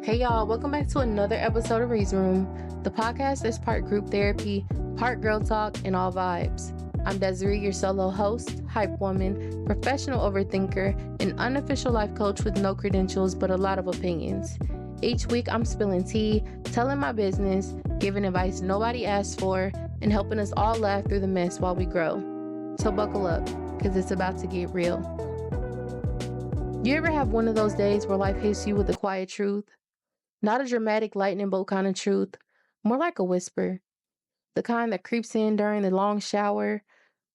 Hey y'all, welcome back to another episode of Reason Room, the podcast that's part group therapy, part girl talk, and all vibes. I'm Desiree, your solo host, hype woman, professional overthinker, and unofficial life coach with no credentials but a lot of opinions. Each week I'm spilling tea, telling my business, giving advice nobody asked for, and helping us all laugh through the mess while we grow. So buckle up, because it's about to get real. You ever have one of those days where life hits you with a quiet truth? Not a dramatic lightning bolt kind of truth, more like a whisper. The kind that creeps in during the long shower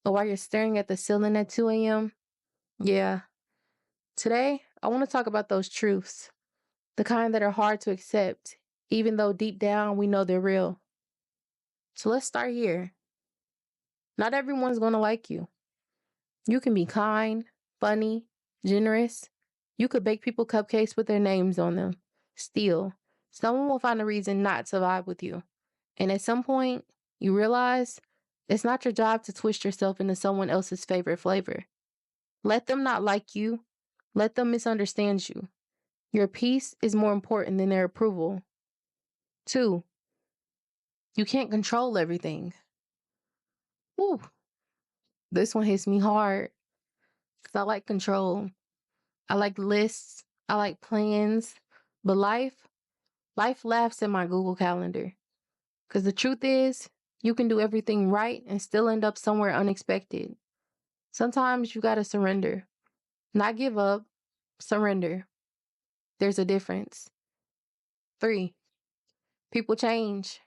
or while you're staring at the ceiling at 2 a.m. Yeah. Today, I want to talk about those truths. The kind that are hard to accept, even though deep down we know they're real. So let's start here. Not everyone's going to like you. You can be kind, funny, generous. You could bake people cupcakes with their names on them. Still, someone will find a reason not to vibe with you. And at some point, you realize it's not your job to twist yourself into someone else's favorite flavor. Let them not like you. Let them misunderstand you. Your peace is more important than their approval. 2, you can't control everything. Whew, this one hits me hard because I like control. I like lists. I like plans. But life laughs at my Google Calendar. Because the truth is, you can do everything right and still end up somewhere unexpected. Sometimes you gotta surrender. Not give up, surrender. There's a difference. 3, people change,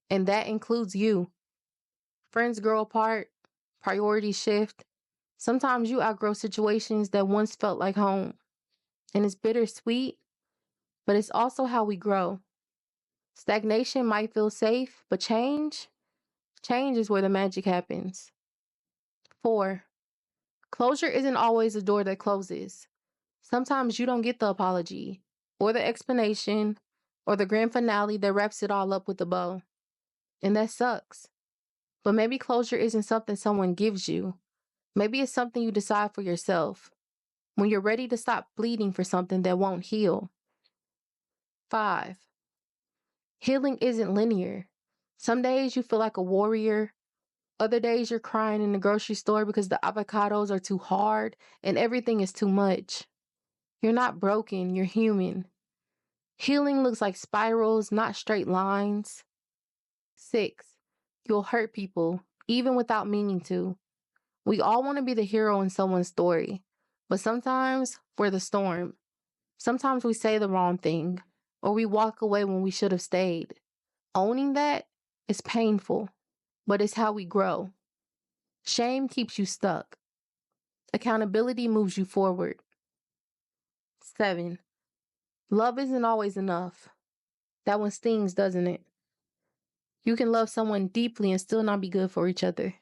and that includes you. Friends grow apart, priorities shift. Sometimes you outgrow situations that once felt like home. And it's bittersweet, but it's also how we grow. Stagnation might feel safe, but change is where the magic happens. 4, closure isn't always a door that closes. Sometimes you don't get the apology, or the explanation, or the grand finale that wraps it all up with a bow. And that sucks. But maybe closure isn't something someone gives you. Maybe it's something you decide for yourself when you're ready to stop bleeding for something that won't heal. 5, healing isn't linear. Some days you feel like a warrior. Other days you're crying in the grocery store because the avocados are too hard and everything is too much. You're not broken, you're human. Healing looks like spirals, not straight lines. 6, you'll hurt people, even without meaning to. We all want to be the hero in someone's story, but sometimes we're the storm. Sometimes we say the wrong thing, or we walk away when we should have stayed. Owning that is painful, but it's how we grow. Shame keeps you stuck. Accountability moves you forward. 7, love isn't always enough. That one stings, doesn't it? You can love someone deeply and still not be good for each other.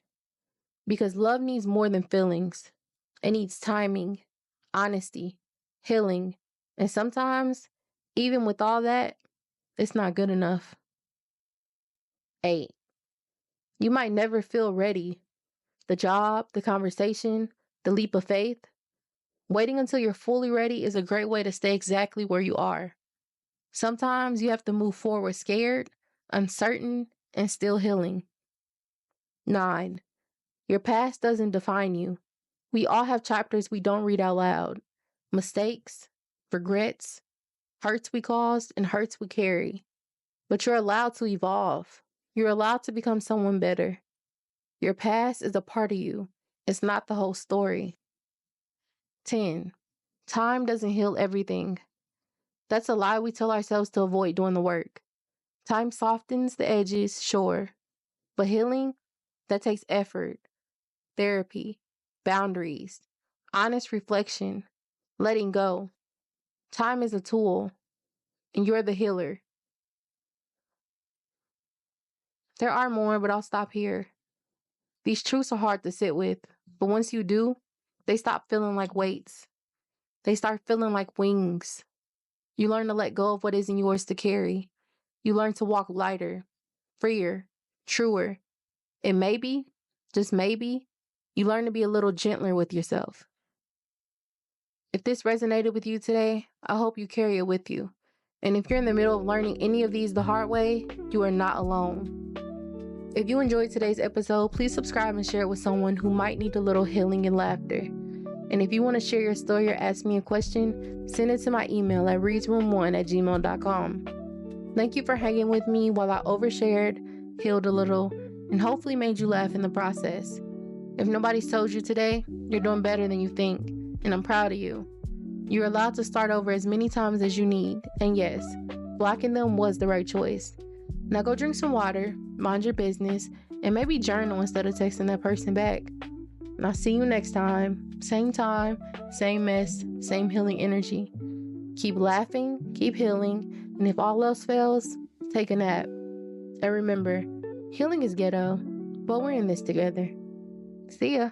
Because love needs more than feelings. It needs timing, honesty, healing. And sometimes, even with all that, it's not good enough. 8, you might never feel ready. The job, the conversation, the leap of faith. Waiting until you're fully ready is a great way to stay exactly where you are. Sometimes you have to move forward scared, uncertain, and still healing. 9, your past doesn't define you. We all have chapters we don't read out loud. Mistakes, regrets, hurts we caused, and hurts we carry. But you're allowed to evolve. You're allowed to become someone better. Your past is a part of you. It's not the whole story. 10, time doesn't heal everything. That's a lie we tell ourselves to avoid doing the work. Time softens the edges, sure. But healing, that takes effort, therapy, boundaries, honest reflection, letting go. Time is a tool, and you're the healer. There are more, but I'll stop here. These truths are hard to sit with, but once you do, they stop feeling like weights. They start feeling like wings. You learn to let go of what isn't yours to carry. You learn to walk lighter, freer, truer. And maybe, just maybe, you learn to be a little gentler with yourself. If this resonated with you today, I hope you carry it with you. And if you're in the middle of learning any of these the hard way, you are not alone. If you enjoyed today's episode, please subscribe and share it with someone who might need a little healing and laughter. And if you want to share your story or ask me a question, send it to my email at readsroom1@gmail.com. Thank you for hanging with me while I overshared, healed a little, and hopefully made you laugh in the process. If nobody's told you today, you're doing better than you think, and I'm proud of you. You're allowed to start over as many times as you need, and yes, blocking them was the right choice. Now go drink some water, mind your business, and maybe journal instead of texting that person back. And I'll see you next time, same mess, same healing energy. Keep laughing, keep healing, and if all else fails, take a nap. And remember, healing is ghetto, but we're in this together. See ya.